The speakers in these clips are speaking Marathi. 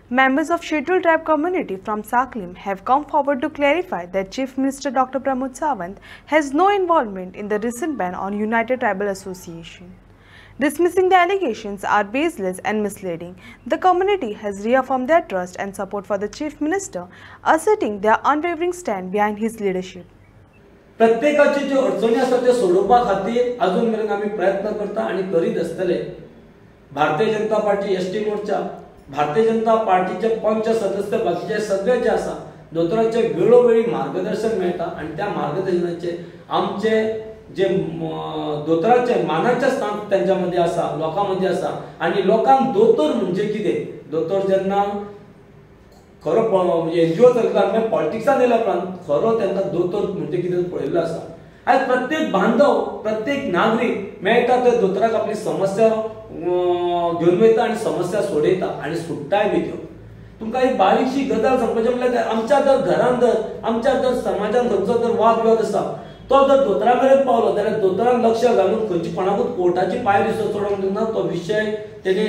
Members of scheduled tribe community from Saklim have come forward to clarify that Chief Minister Dr. Pramod Sawant has no involvement in the recent ban on United Tribal Association. Dismissing the allegations are baseless and misleading, the community has reaffirmed their trust and support for the Chief Minister, asserting their unwavering stand behind his leadership. प्रत्येकाची जी अडचणी असतात ते सोडवपा खातीर अजून मेरेन आम्ही प्रयत्न करता आणि करीत असतले. भारतीय जनता पार्टी एसटी मोर्चा, भारतीय जनता पार्टीचे पंच सदस्य बाकीचे सगळे जे आसा दोतोरांचे वेळोवेळी मार्गदर्शन मेळटा आणि त्या मार्गदर्शनाचे आमचे जे दोतोरांचे मानाचे स्थान त्यांच्यामध्ये आसा, लोकांमध्ये आसा आणि लोकांक दोतोर म्हणजे कितें, दोतोर जेन्ना खरो म्हणजे एनजीओ चलता पॉलिटिक्सान येयल्या उपरांत खरो त्यांना दोतोर म्हणजे कितें पळयल्लो आसा. आज प्रत्येक बांधव, प्रत्येक नागरीक मेळटा ते दोतोराक आपली समस्या घेवन वयता आणि समस्या सोडयता आणि सुट्टाय बी त्यो. तुमकां एक बारीकशी गजाल सांगपाचें म्हळ्यार आमच्या जर घरांत जर आमच्या जर समाजान खंयचो जर वाद विवाद आसा तो जर दोतोरा मेरेन पावलो जाल्यार दोतोरान लक्ष घालून खंयची कोणाकूच कोर्टाची पायरी चडोवंक दिना. तो विशय तेणी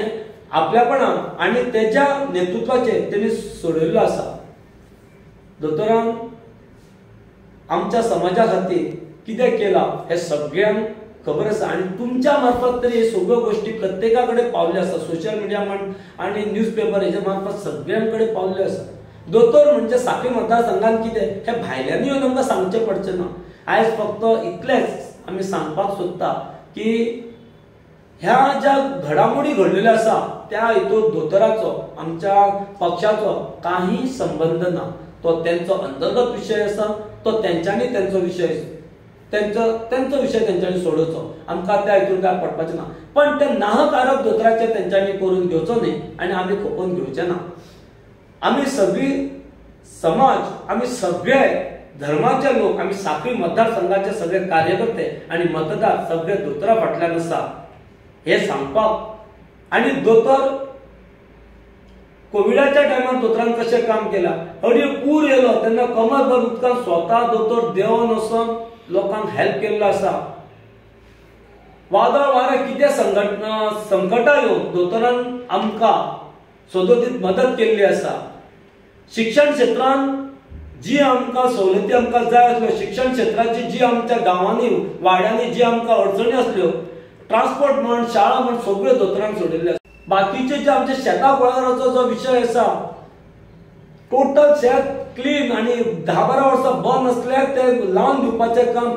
आपल्यापणान आणि त्याच्या नेतृत्वाचेर तेणी सोडयल्लो आसा. दोतोरान आमच्या समाजा खातीर कितें केला हे सगळ्यांक खबर आसा आणि तुमच्या मार्फत तरी हे सगळ्यो गोष्टी प्रत्येकाकडे पावल्यो आसा. सोशल मिडिया आणि न्यूजपेपर हेच्या मार्फत सगळ्यांकडे पावल्यो आसा. दोतोर म्हणजे साखळी मतदारसंघात कितें हे भायल्यांनी येवन आमकां सांगचें पडचें ना. आयज फक्त इतलेंच आमी सांगपाक सोदता की ह्या ज्या घडामोडी घडलेल्यो आसा त्या हितून दोतोराचो आमच्या पक्षाचो काही संबंध ना. तो त्यांचो अंतर्गत विषय आसा, तो त्यांच्यानी त्यांचो विषय त्यांचो विषय त्यांच्यानी सोडोवचो. आमकां त्या हितून काय पडपाचें ना. पण ते नाहक आरोप दोतोराचे त्यांच्यानी करून घेवचो न्ही आणि आमी खपोवन घेवचे ना. आमी सगळी समाज, आमी सगळे धर्माचे लोक, आमी साखळी मतदारसंघाचे सगळे कार्यकर्ते आणि मतदार सगळे दोतोरा फाटल्यान आसा हे सांगपाक. आणि दोतोर कोविडाच्या टायमार दोतोरान कशें काम केला, हडी पूर येयलो तेन्ना कमरभर उदकांत स्वता दोतोर देंवन वचोन लोकांक हेल्प केल्लो आसा. वादळ वारे कितें संकटां येवं दोतोरान आमकां सदोदीत मदत केल्ली आसा. शिक्षण क्षेत्रांत जी आमकां सवलती आमकां जाय आसल्यो, शिक्षण क्षेत्राची जी आमच्या गांवांनी वाड्यांनी जी आमकां अडचणी आसल्यो, ट्रान्सपोर्ट म्हण शाळा म्हण सगळ्यो दोतोरान सोडिल्ल्यो आसा. बाकीचे जे आमचे शेता कुळागराचो जो विषय आसा टोटल शेत क्लीन आणि 10-12 वर्सां बंद असल्यार ते लावन दिवपाचें काम,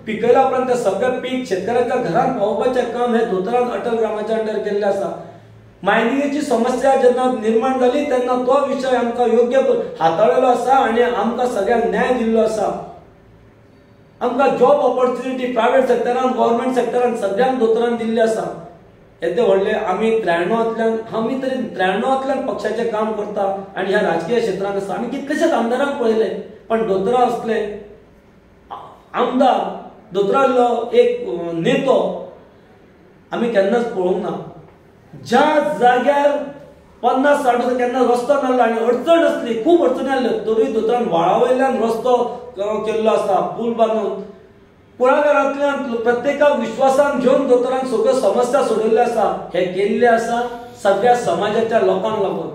पिकयल्या उपरांत ते सगळें पीक शेतकऱ्याच्या घरांत पावोवपाचें काम हे दोतोरान अटल ग्रामाच्या अंडर केल्लें आसा. मायनिंगेची समस्या जेन्ना निर्माण जाली तेन्ना तो विषय आमकां योग्य हाताळिल्लो आसा आणि आमकां सगळ्यांक न्याय दिल्लो आसा. आमकां जॉब ऑपॉर्च्युनिटी प्रायव्हेट सेक्टरान, गव्हर्नमेंट सेक्टरान सगळ्यांक दोतोरान दिल्ली आसा. येते व्हडले आमी 93तल्यान पक्षाचें काम करता आणि ह्या राजकीय क्षेत्रांत आसा. आमी कितलेशेच आमदारांक पळयले पण दोतोरा असले आमदार, दोतोरालो एक नेतो आमी केन्नाच पळोवंक ना. ज्या जाग्यार 50-60 वर्सां केन्ना रस्तो नासलो आणि अडचण असली, खूब अडचणी आसल्यो, तरी दोतोरान व्हाळावयल्यान रस्तो केल्लो आसा, पूल बांदून. कुळागरांतल्यान प्रत्येकाक विश्वासान घेवन दोतोरान सगळ्यो समस्या सोडयल्ल्यो आसा. हे केल्ले आसा सगळ्या समाजाच्या लोकांक लागून.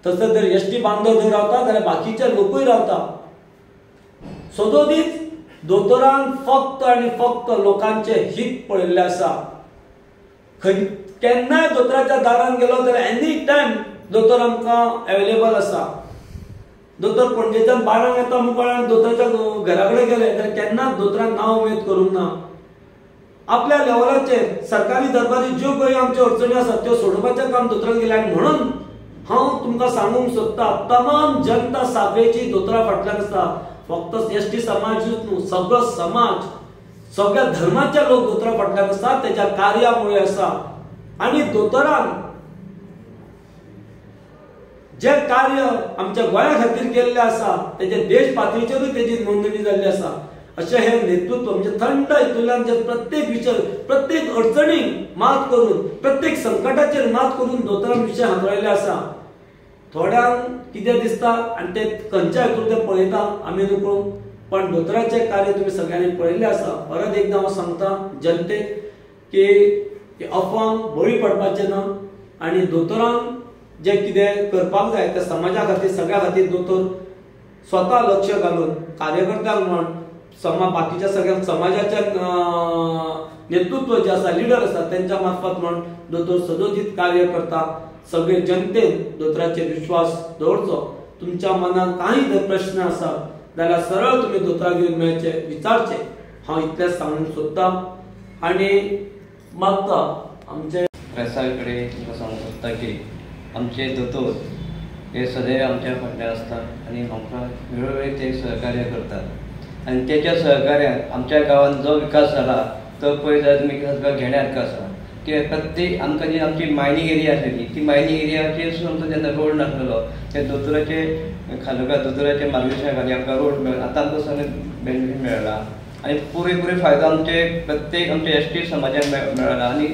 तसोच जर एसटी बांदव जर रावता जाल्यार बाकीचे लोकूय रावता. सदोदीत दोतोरान फक्त आणि फक्त लोकांचे हित पळयल्ले आसा. केन्नाय दोतोराच्या दारान गेलो जाल्यार एनी टायम दोतोर आमकां अवेलेबल आसा. दोतोर पणजेच्यान बाळांक येता मुखार दोतोराच्या घरा कडेन गेले जाल्यार केन्नाच दोतोरान नांव उमेद करूंक ना. आपल्या लेवलाचेर सरकारी दरबारी ज्यो काही आमच्यो अडचणी आसात त्यो सोडोवपाचें काम दोतोरान केलें. आनी म्हणून हांव तुमकां सांगूंक सोदता, तमाम जनता साखळेची दोतोरा फाटल्यान आसा. फक्त एसटी समाजूच न्हू, सगळो समाज, सगळ्या धर्माचे लोक दोतोरा फाटल्यान आसा. त्याच्या कार्यामुळे आसा. आणि दोतोरान जे कार्य आमच्या गोंया खातीर केल्लें आसा तेजे देश पातळीचेरूय तेजी नोंदणी जाल्ली आसा. अशें हे नेतृत्व म्हणजे थंड हितूंतल्यान जे प्रत्येक विशय, प्रत्येक अडचणीक मात करून, प्रत्येक संकटाचेर मात करून दोतोरान विशय हाताळिल्ले आसा. थोड्यांक कितें दिसता आणि ते खंयच्या हितून ते पळयता आमी नको, पण दोतोराचें कार्य तुमी सगळ्यांनी पळयल्लें आसा. परत एकदा हांव सांगता जनतेक की अफवांक बळी पडपाचें ना आणि दोतोरांक जे कितें करपाक जाय त्या समाजा खातीर सगळ्या खातीर दोतोर स्वता लक्ष घालून कार्यकर्त्यांक म्हण बाकीच्या सगळ्या समाजाच्या नेतृत्व जे आसा लिडर आसा त्यांच्या मार्फत म्हण दोतोर सदोचित कार्य करता। सगळे जनतेन दोतोराचेर विश्वास दवरचो। तुमच्या मनात काही जर प्रश्न आसा जाल्यार सरळ तुम्ही दोतोराक घेवन मेळचे विचारचे हांव इतलेंच सांगूंक सोदता आनी मागता आमचे प्रेसा कडेन तुमकां सांगूंक सोदता की आमचे दोतोर हे सदैव आमच्या फाटल्यान आसतात आनी आमकां वेळोवेळी ते सहकार्य करतात आनी तेच्या सहकार्यान आमच्या गांवांत जो विकास जाला तो पळय जाल्यार तुमी घेण्यासारको आसा की प्रत्येक आमकां जी आमची मायनींग एरिया आसलेली ती मायनींग एरियाचेर सुद्दां आमचो जेन्ना रोड नासलेलो ते दोतोराचे खालोखाल दोतोराचे मार्गदर्शना खातीर आमकां रोड मेळ्ळा। आतां आमकां सगळें बेनिफीट मेळ्ळा आनी पुरेपूर फायदो आमचे प्रत्येक आमच्या एसटी समाजाक मेळ्ळा आनी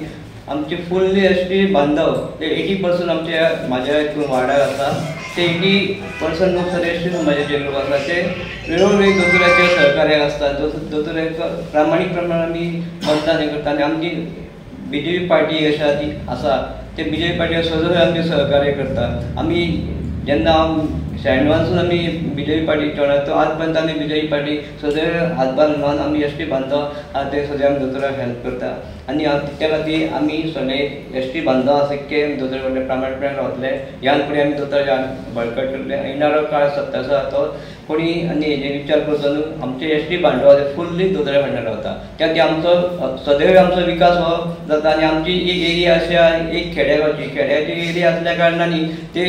आमचे फुल्ली एसटी बांधव ते 80% आमच्या म्हाज्या हितून वाड्यार आसा ते 80% लोक सगळे एसटी समाजाचे लोक आसा ते वेळोवेळी दोतोराच्या सहकार्याक आसतात। दोतोराक प्रामाणीक प्रमाण आमी मतदान हें करता आनी आमची BJP पार्टी अशी ती आसा ते BJP पार्टी सगळे आमचे सहकार्य करतात। आमी जेन्ना शेणवानसून आमी BJP पार्टी जोडला तो आज पर्यंत आमी BJP पार्टी सदैव हातभार लावन आमी एसटी बांधव ते सदैव आमी दोतोराक हेल्प करता आनी त्या खातीर आमी सगळे एसटी बांधव सारके दोतोरा कडेन प्रामाणीकपणान रावतले। ह्यान फुडें आमी दोतोराचे बळकट करतले। येणारो काळ सत्ता आसा तो कोणी आनी हेजे विचार करचो न्हू आमचे एसटी बांधव फुल्ली दोतोरा फाटल्यान रावता त्या खातीर आमचो सदैव आमचो विकास हो जाता आनी आमची एक एरिया अशी एक खेड्याची एरिया असल्या कारणान ते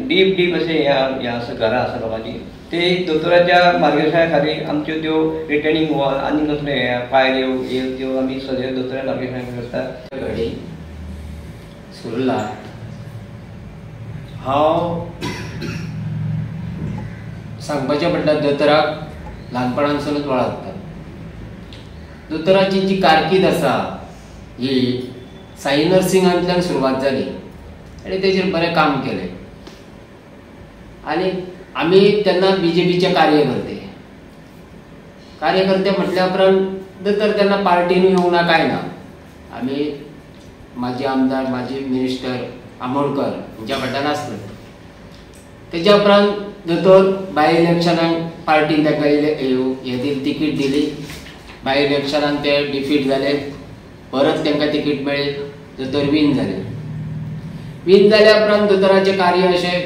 डीप असे हे आसा घरां आसा लोकांची ते दोतोराच्या मार्गदर्शना खातीर आमच्यो त्यो रिटर्निंग वॉल आनी कसले पायऱ्यो त्यो आमी सदैव दोतोरा मार्गदर्शना करता। घडी सुरला हांव सांगपाचें म्हणटा दोतोराक ल्हानपणांसूनच वळखता। दोतोराची जी कारकीर्द आसा ही साई नर्सिंगांतल्यान सुरवात जाली आनी तेजेर बरें काम केलें आनी आमी तेन्ना BJPचे कार्यकर्ते म्हटल्या उपरांत दोतोर तेन्ना पार्टीन येवंक ना काय ना। आमी माजी आमदार माजी मिनिस्टर आमोणकर हांच्या फाटल्यान आसले। तेच्या उपरांत दोतोर बाय इलेक्शनाक पार्टीन ताका हे तिकीट दिली। बाय इलेक्शनान ते डिफीट जाले परत तांकां तिकीट मेळ्ळी दोतोर विन जाल्या उपरांत दोतोराचें कार्य अशें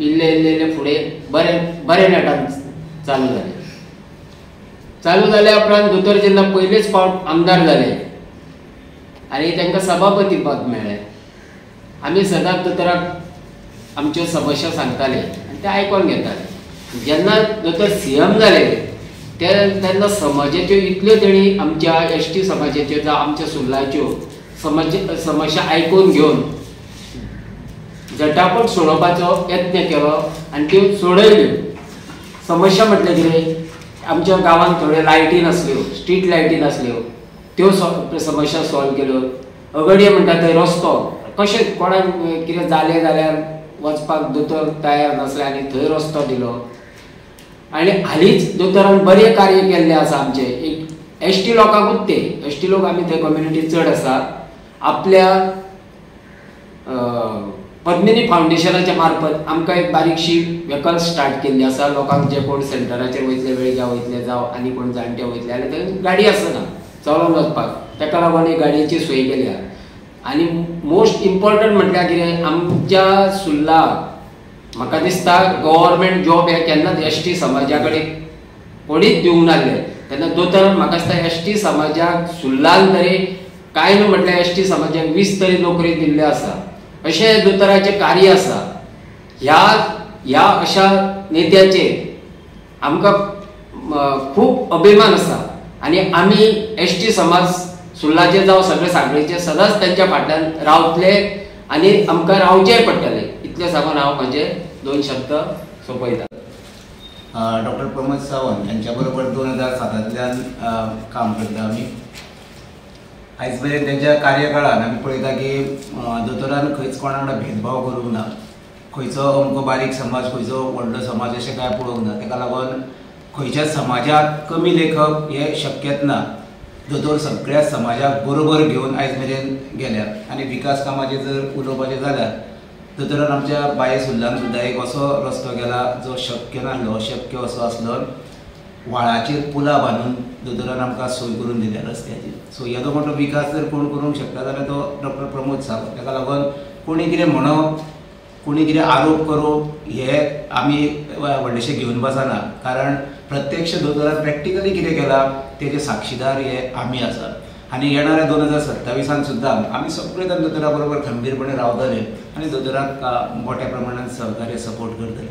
इल्ले फुडें बरे नेटान चालू जाल्या उपरांत दोतोर जेन्ना पयलेच फावट आमदार जाले आनी तांकां सभापती पद मेळ्ळें आमी सदांच दोतोराक आमच्यो समस्या सांगताले आनी ते आयकोन घेताले। जेन्ना दोतोर CM जाले तेन्ना समाजाच्यो इतल्यो तेणी आमच्या एसटी समाजाच्यो जावं आमच्या सुरलाच्यो समस्या आयकून घेवन झटापट सोडोवपाचो यत्न केलो आनी त्यो सोडयल्यो। समस्या म्हटल्यार कितें आमच्या गांवांत थोड्यो लायटी नासल्यो स्ट्रीट लायटी नासल्यो त्यो समस्या सॉल्व केल्यो। अगडये म्हणटा थंय रस्तो कशें कोणाक कितें जालें जाल्यार वचपाक दोतोर तयार नासले आनी थंय रस्तो दिलो। आनी हालींच दोतोरान बरें कार्य केल्लें आसा आमचें एक एसटी लोकांकूच ते एसटी लोक आमी थंय कम्युनिटी चड आसा आपल्या पद्मिनी फावंडेशनाच्या मार्फत आमकां एक बारीकशी व्हेकल स्टार्ट केल्ली आसा। लोकांक जे कोण सेंटराचेर वयतले वेळग्या वयतले जावं आनी कोण जाणटे वयतले जाल्यार थंय गाडी आसना चलोन वचपाक ताका लागून एक गाडयेची सोय केली आसा। आनी मोस्ट इम्पॉर्टंट म्हटल्यार कितें आमच्या सुरलाक म्हाका दिसता गव्हर्मेंट जॉब हे केन्नाच एसटी समाजा कडेन कोणीच दिवंक नासले तेन्ना दोतोरान म्हाका दिसता एसटी समाजाक सुरलान तरी कांय न्हू म्हटल्यार एसटी समाजाक 20 तरी नोकरी दिल्ल्यो आसा अशें दोतोराचें कार्य आसा। ह्या अशा नेत्याचेर आमकां खूब अभिमान आसा आनी आमी एसटी समाज सुरलाचे जावं सगळे सांगळेचे सदांच तांच्या फाटल्यान रावतले आनी आमकां रावचेंय पडटलें इतलें सांगून हांव म्हजे 2 शब्द सोंपयतां। डॉक्टर प्रमोद सावंत यांच्या बरोबर 2007तल्यान काम करता आमी। आयज मेरेन त्यांच्या कार्यकाळान आमी पळयता की दोतोरान खंयच कोणा वांगडा भेदभाव करूंक ना। खंयचो अमको बारीक समाज खंयचो व्हडलो समाज अशें कांय पळोवंक ना। ताका लागून खंयच्या समाजाक कमी लेखप हे शक्यच ना। दोतोर सगळ्या समाजाक बरोबर घेवन आयज मेरेन गेल्यात आनी विकास कामाचेर जर उलोवपाचें जाल्यार दोतोरान आमच्या बाये सुल्लान सुद्दां एक असो रस्तो केला जो शक्य नासलो, अशक्य असो आसलो. व्हाळाचेर पुला बांदून दोतोरान आमकां सोय करून दिल्या रस्त्याची. सो येदो मोठो विकास जर कोण करूंक शकता जाल्यार तो डॉक्टर प्रमोद सावंत. ताका लागून कोणी कितें म्हणप, कोणी कितें आरोप करप हे आमी व्हडलेशें घेवन बसना. कारण प्रत्यक्ष दोतोरान प्रॅक्टिकली कितें केलां तेजे साक्षीदार हे आमी आसा. आनी येणाऱ्या 2027 सुद्दां आमी सगळे जाण दोतोरा बरोबर खंबीरपणे रावतले आनी दोतोराक मोठ्या प्रमाणात सहकार्य सपोर्ट करतले.